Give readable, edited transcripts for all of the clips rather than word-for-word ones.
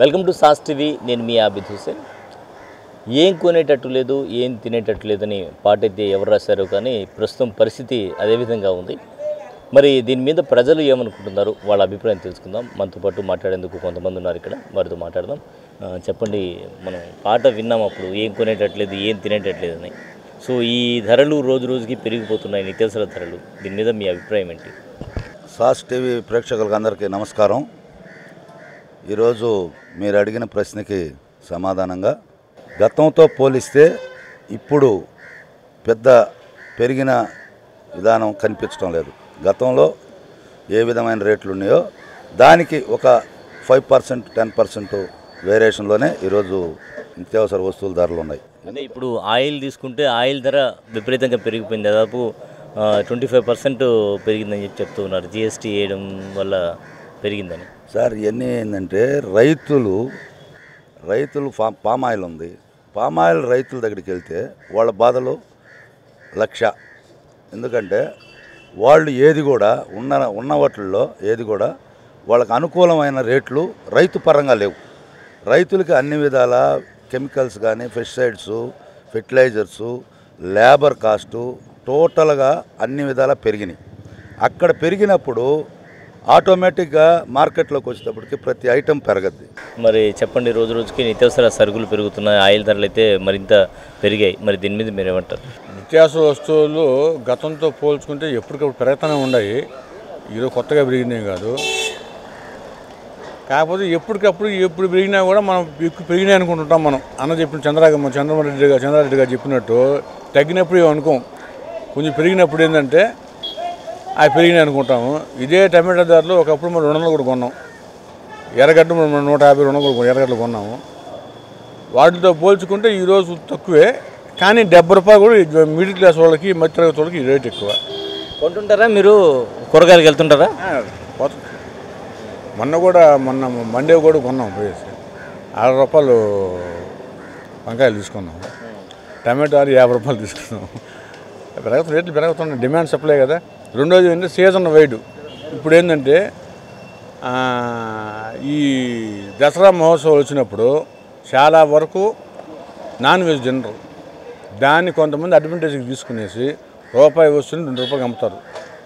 Welcome to sauce TV. నేను మీ ఆబిద్ హుసేన్. ఏం కొనేటట్టు లేదు, ఏం తినేటట్టు లేదని పాటైతే ఎవరు రాశారో కానీ ప్రస్తుతం పరిస్థితి అదే విధంగా ఉంది. మరి దీని మీద ప్రజలు ఏమనుకుంటున్నారు, వాళ్ళ అభిప్రాయం తెలుసుకుందాం. మనతో పాటు మాట్లాడేందుకు కొంతమంది ఉన్నారు ఇక్కడ, వారితో మాట్లాడదాం. చెప్పండి, మనం పాట విన్నాం అప్పుడు ఏం కొనేటట్లేదు, ఏం తినేటట్లేదని. సో ఈ ధరలు రోజు రోజుకి పెరిగిపోతున్నాయి, నిత్యావసర ధరలు. దీని మీద మీ అభిప్రాయం ఏంటి? సాస్ టీవీ ప్రేక్షకులకు అందరికీ నమస్కారం. ఈరోజు మీరు అడిగిన ప్రశ్నకి సమాధానంగా, గతంతో పోలిస్తే ఇప్పుడు పెద్ద పెరిగిన విధానం కనిపించడం లేదు. గతంలో ఏ విధమైన రేట్లు ఉన్నాయో దానికి ఒక 5% 10% వేరియేషన్లోనే ఈరోజు నిత్యావసర వస్తువుల ధరలు ఉన్నాయి. అంటే ఇప్పుడు ఆయిల్ తీసుకుంటే ఆయిల్ ధర విపరీతంగా పెరిగిపోయింది. దాదాపు 25% పెరిగిందని చెప్తూ ఉన్నారు. జిఎస్టీ వేయడం వల్ల పెరిగిందని. సార్, ఇవన్నీ ఏంటంటే రైతులు పామ్ ఆయిల్ ఉంది. పామ్ ఆయిల్ రైతుల దగ్గరికి వెళ్తే వాళ్ళ బాధలు 1,00,000. ఎందుకంటే వాళ్ళు ఏది కూడా ఉన్న వాటిల్లో ఏది కూడా వాళ్ళకి అనుకూలమైన రేట్లు రైతు పరంగా లేవు. రైతులకి అన్ని విధాల కెమికల్స్ కానీ, పెస్టిసైడ్స్, ఫెర్టిలైజర్సు, లేబర్ కాస్టు టోటల్గా అన్ని విధాలా పెరిగినాయి. అక్కడ పెరిగినప్పుడు ఆటోమేటిక్గా మార్కెట్లోకి వచ్చేటప్పటికి ప్రతి ఐటెం పెరగద్ది. మరి చెప్పండి, రోజు రోజుకి నిత్యావసర సరుకులు పెరుగుతున్నాయి, ఆయిల్ ధరలు అయితే మరింత పెరిగాయి. మరి దీని మీద మీరు ఏమంటారు? నిత్యావసర వస్తువులు గతంతో పోల్చుకుంటే ఎప్పటికప్పుడు పెరుగుతూనే ఉన్నాయి. ఈరోజు కొత్తగా పెరిగినాయి కాదు. కాకపోతే ఎప్పుడు పెరిగినా కూడా మనం ఎక్కువ పెరిగినాయి అనుకుంటుంటాం. మనం చెప్పిన చంద్రారెడ్డి గారు చెప్పినట్టు తగ్గినప్పుడు అనుకోం, కొంచెం పెరిగినప్పుడు ఏంటంటే అవి పెరిగినాయి అనుకుంటాము. ఇదే టమాటా ధరలు ఒకప్పుడు మనం 200 కూడా కొన్నాం. ఎర్రగడ్డ మనం 150 200 కూడా ఎర్రగడ్డలు కొన్నాము. వాటితో పోల్చుకుంటే ఈరోజు తక్కువే, కానీ 70 రూపాయలు కూడా మిడిల్ క్లాస్ వాళ్ళకి, మధ్యతరగతి వాళ్ళకి ఈ రేట్ ఎక్కువ. కొంటుంటారా మీరు? కూరగాయలకు వెళ్తుంటారా? మొన్న మండే కూడా కొన్నాం. పోయేసి 60 రూపాయలు వంకాయలు తీసుకున్నాము. టమాటాలు 50 రూపాయలు తీసుకున్నాం. రేట్లు పెరుగుతున్నాయి, డిమాండ్ సప్లై కదా. రెండోది ఏంటంటే సీజన్ వైడ్. ఇప్పుడు ఏంటంటే ఈ దసరా మహోత్సవాలు వచ్చినప్పుడు చాలా వరకు నాన్ వెజ్ తినరు. దాన్ని కొంతమంది అడ్వాంటేజ్కి తీసుకునేసి రూపాయి వస్తుంది 2 రూపాయలు అమ్ముతారు.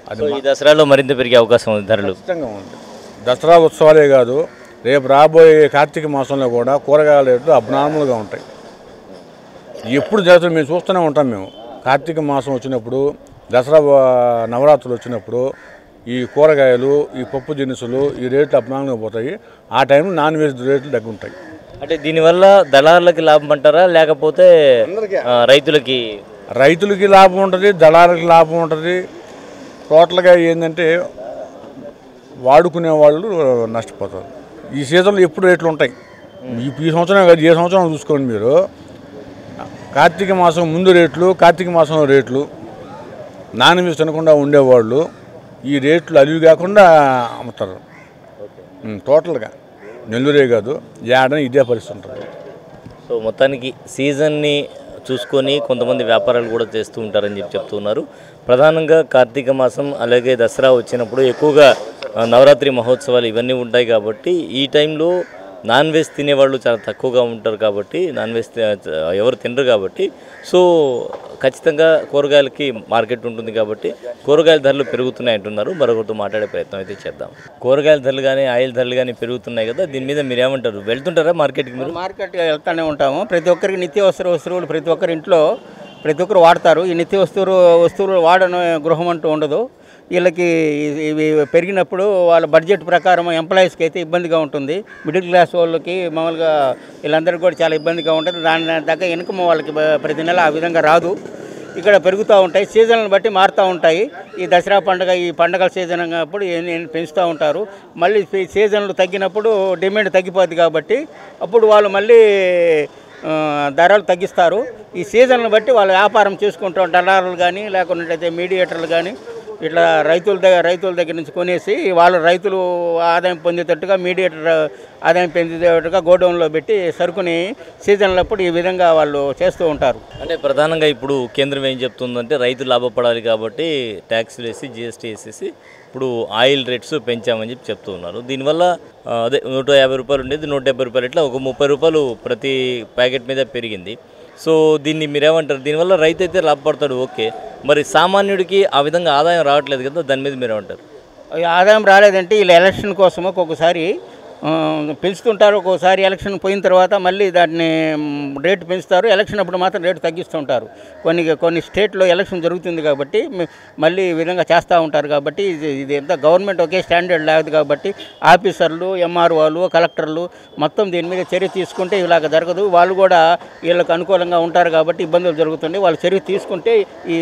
అది ఈ దసరాలో మరింత పెరిగే అవకాశం ఉంది ధరలు. ఖచ్చితంగా ఉంది. దసరా ఉత్సవాలే కాదు, రేపు రాబోయే కార్తీక మాసంలో కూడా కూరగాయల రేట్లు అబ్నార్మల్గా ఉంటాయి. ఎప్పుడు జరుగుతుంది మేము చూస్తూనే ఉంటాం. మేము కార్తీక మాసం వచ్చినప్పుడు, దసరా నవరాత్రులు వచ్చినప్పుడు ఈ కూరగాయలు, ఈ పప్పు దినుసులు ఈ రేట్లు అభిమానంగా పోతాయి. ఆ టైంలో నాన్ వెజ్ రేట్లు తగ్గుంటాయి. అంటే దీనివల్ల దళారులకి లాభం అంటారా, లేకపోతే రైతులకి లాభం ఉంటుంది, దళారులకి లాభం ఉంటుంది. టోటల్గా ఏంటంటే వాడుకునే వాళ్ళు నష్టపోతారు. ఈ సీజన్లో ఎప్పుడు రేట్లు ఉంటాయి. ఈ సంవత్సరం కాదు, ఏ సంవత్సరం చూసుకోండి మీరు. కార్తీక మాసం ముందు రేట్లు, కార్తీక మాసంలో రేట్లు, నాన్ వెజ్ తినకుండా ఉండేవాళ్ళు ఈ రేట్లు అలివి కాకుండా అమ్ముతారు. టోటల్గా నెల్లూరే కాదు, ఏడని ఇదే పరిస్థితి ఉంటుంది. సో మొత్తానికి సీజన్ని చూసుకొని కొంతమంది వ్యాపారాలు కూడా చేస్తూ ఉంటారని చెప్తున్నారు. ప్రధానంగా కార్తీక మాసం అలాగే దసరా వచ్చినప్పుడు ఎక్కువగా నవరాత్రి మహోత్సవాలు ఇవన్నీ ఉంటాయి కాబట్టి ఈ టైంలో నాన్ వెజ్ తినేవాళ్ళు చాలా తక్కువగా ఉంటారు. కాబట్టి నాన్ వెజ్ ఎవరు తినరు కాబట్టి సో ఖచ్చితంగా కూరగాయలకి మార్కెట్ ఉంటుంది. కాబట్టి కూరగాయల ధరలు పెరుగుతున్నాయి అంటున్నారు. మరొకరితో మాట్లాడే ప్రయత్నం అయితే చేద్దాం. కూరగాయల ధరలు కానీ ఆయిల్ ధరలు కానీ పెరుగుతున్నాయి కదా, దీని మీద మీరు ఏమంటారు? వెళ్తుంటారా మార్కెట్కి? మీరు మార్కెట్కి వెళ్తూనే ఉంటాము. ప్రతి ఒక్కరికి నిత్యావసర వస్తువులు ప్రతి ఒక్కరి ఇంట్లో ప్రతి ఒక్కరు వాడతారు. ఈ నిత్య వస్తువులు వాడని గృహం అంటూ ఉండదు. వీళ్ళకి ఇవి పెరిగినప్పుడు వాళ్ళ బడ్జెట్ ప్రకారం ఎంప్లాయీస్కి అయితే ఇబ్బందిగా ఉంటుంది. మిడిల్ క్లాస్ వాళ్ళకి మామూలుగా వీళ్ళందరికీ కూడా చాలా ఇబ్బందిగా ఉంటుంది. దాని దగ్గర ఇన్కమ్ వాళ్ళకి ప్రతి నెల ఆ విధంగా రాదు. ఇక్కడ పెరుగుతూ ఉంటాయి, సీజన్లను బట్టి మారుతూ ఉంటాయి. ఈ దసరా పండుగ, ఈ పండుగల సీజన్ అప్పుడు పెంచుతూ ఉంటారు. మళ్ళీ సీజన్లు తగ్గినప్పుడు డిమాండ్ తగ్గిపోద్ది కాబట్టి అప్పుడు వాళ్ళు మళ్ళీ ధరలు తగ్గిస్తారు. ఈ సీజన్లను బట్టి వాళ్ళు వ్యాపారం చేసుకుంటారు. దళారులు కానీ, లేకుంటే మీడియేటర్లు కానీ ఇట్లా రైతుల దగ్గర నుంచి కొనేసి వాళ్ళు రైతులు ఆదాయం పొందేటట్టుగా, మీడియేటర్ ఆదాయం పొందేటట్టుగా గోడౌన్లో పెట్టి సరుకుని సీజన్లప్పుడు ఈ విధంగా వాళ్ళు చేస్తూ ఉంటారు. అంటే ప్రధానంగా ఇప్పుడు కేంద్రం ఏం చెప్తుందంటే రైతులు లాభపడాలి కాబట్టి ట్యాక్స్లు వేసి జిఎస్టీ వేసేసి ఇప్పుడు ఆయిల్ రేట్స్ పెంచామని చెప్పి చెప్తూ ఉన్నారు. దీనివల్ల అదే 150 రూపాయలు ఉండేది 170 రూపాయలు, ఇట్లా ఒక 30 రూపాయలు ప్రతి ప్యాకెట్ మీద పెరిగింది. సో దీన్ని మీరేమంటారు? దీనివల్ల రైతు అయితే లాభపడతాడు, ఓకే, మరి సామాన్యుడికి ఆ విధంగా ఆదాయం రావట్లేదు కదా, దాని మీద మీరేమంటారు? ఆదాయం రాలేదంటే వీళ్ళు ఎలక్షన్ కోసం ఒక్కొక్కసారి పెంచుతుంటారు, ఒక్కోసారి ఎలక్షన్ పోయిన తర్వాత మళ్ళీ దాన్ని రేటు పెంచుతారు, ఎలక్షన్ అప్పుడు మాత్రం రేటు తగ్గిస్తుంటారు. కొన్ని స్టేట్లో ఎలక్షన్ జరుగుతుంది కాబట్టి మళ్ళీ ఈ విధంగా చేస్తూ ఉంటారు. కాబట్టి ఇది ఎంత గవర్నమెంట్ ఒకే స్టాండర్డ్ లేదు కాబట్టి ఆఫీసర్లు, ఎంఆర్ఓలు, కలెక్టర్లు మొత్తం దీని మీద చర్య తీసుకుంటే ఇలాగ జరగదు. వాళ్ళు కూడా వీళ్ళకి అనుకూలంగా ఉంటారు కాబట్టి ఇబ్బందులు జరుగుతుంది. వాళ్ళు చర్య తీసుకుంటే ఈ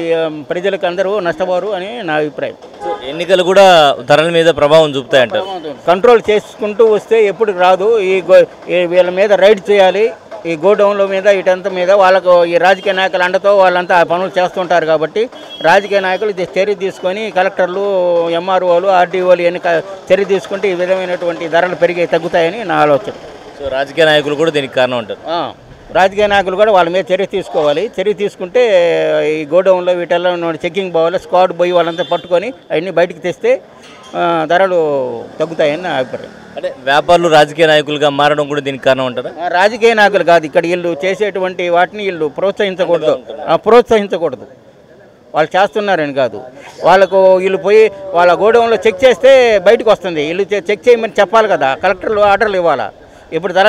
ప్రజలకు అందరూ నష్టపోరు అని నా అభిప్రాయం. ఎన్నికలు కూడా ధరల మీద ప్రభావం చూపుతాయంటారు. కంట్రోల్ చేసుకుంటూ వస్తే ఎప్పుడు రాదు. వీళ్ళ మీద రైడ్ చేయాలి, ఈ గోడౌన్ల మీద ఇటంతా మీద వాళ్ళకు ఈ రాజకీయ నాయకుల అండతో వాళ్ళంతా ఆ పనులు చేస్తుంటారు. కాబట్టి రాజకీయ నాయకులు చర్య తీసుకొని కలెక్టర్లు, ఎంఆర్ఓలు, ఆర్డీఓలు ఎన్ని చర్య తీసుకుంటే ఈ విధమైనటువంటి ధరలు తగ్గుతాయని నా ఆలోచన. సో రాజకీయ నాయకులు కూడా దీనికి కారణం అంటారు. రాజకీయ నాయకులు కూడా వాళ్ళ మీద చర్య తీసుకోవాలి. చర్య తీసుకుంటే ఈ గోడౌన్లో వీటిల్లో చెక్కింగ్ పోవాలి, స్క్వాడ్ పోయి వాళ్ళంతా పట్టుకొని అవన్నీ బయటికి తెస్తే ధరలు తగ్గుతాయని నా అభిప్రాయం. అంటే వ్యాపారులు రాజకీయ నాయకులుగా మారడం కూడా దీనికి కారణం అంటారా? రాజకీయ నాయకులు కాదు, ఇక్కడ వీళ్ళు చేసేటువంటి వాటిని వీళ్ళు ప్రోత్సహించకూడదు. వాళ్ళు చేస్తున్నారని కాదు, వీళ్ళు పోయి వాళ్ళ గోడౌన్లో చెక్ చేస్తే బయటకు వస్తుంది. వీళ్ళు చెక్ చేయమని చెప్పాలి కదా, కలెక్టర్లు ఆర్డర్లు ఇవ్వాలా. ఇప్పుడు ధర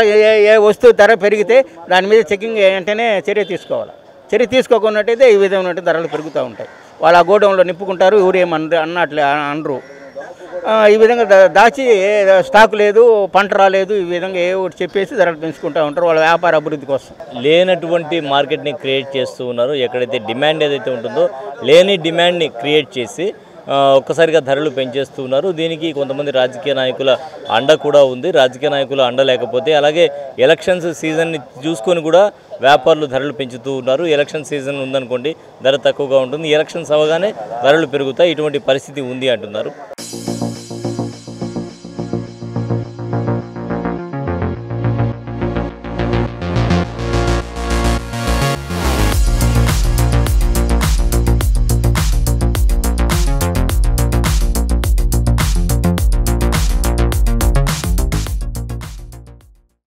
ఏ వస్తువు ధర పెరిగితే దాని మీద చెకింగ్ వెంటనే చర్య తీసుకోవాలి. చర్య తీసుకోకున్నట్టయితే ఈ విధమైన ధరలు పెరుగుతూ ఉంటాయి. వాళ్ళు ఆ గోడౌన్లో నింపుకుంటారు, అనరు. ఈ విధంగా దాచి స్టాక్ లేదు, పంట రాలేదు, ఈ విధంగా ఏ ఒకటి చెప్పేసి ధరలు పెంచుకుంటూ ఉంటారు వాళ్ళ వ్యాపార అభివృద్ధి కోసం. లేనటువంటి మార్కెట్ని క్రియేట్ చేస్తూ ఉన్నారు. ఎక్కడైతే డిమాండ్ ఏదైతే ఉంటుందో లేని డిమాండ్ని క్రియేట్ చేసి ఒక్కసారిగా ధరలు పెంచేస్తూ ఉన్నారు. దీనికి కొంతమంది రాజకీయ నాయకుల అండ కూడా ఉంది. రాజకీయ నాయకుల అండ లేకపోతే అలాగే ఎలక్షన్స్ సీజన్ని చూసుకొని కూడా వ్యాపారులు ధరలు పెంచుతూ ఉన్నారు. ఎలక్షన్ సీజన్ ఉందనుకోండి, ధర తక్కువగా ఉంటుంది. ఎలక్షన్స్ అవగానే ధరలు పెరుగుతాయి. ఇటువంటి పరిస్థితి ఉంది అంటున్నారు.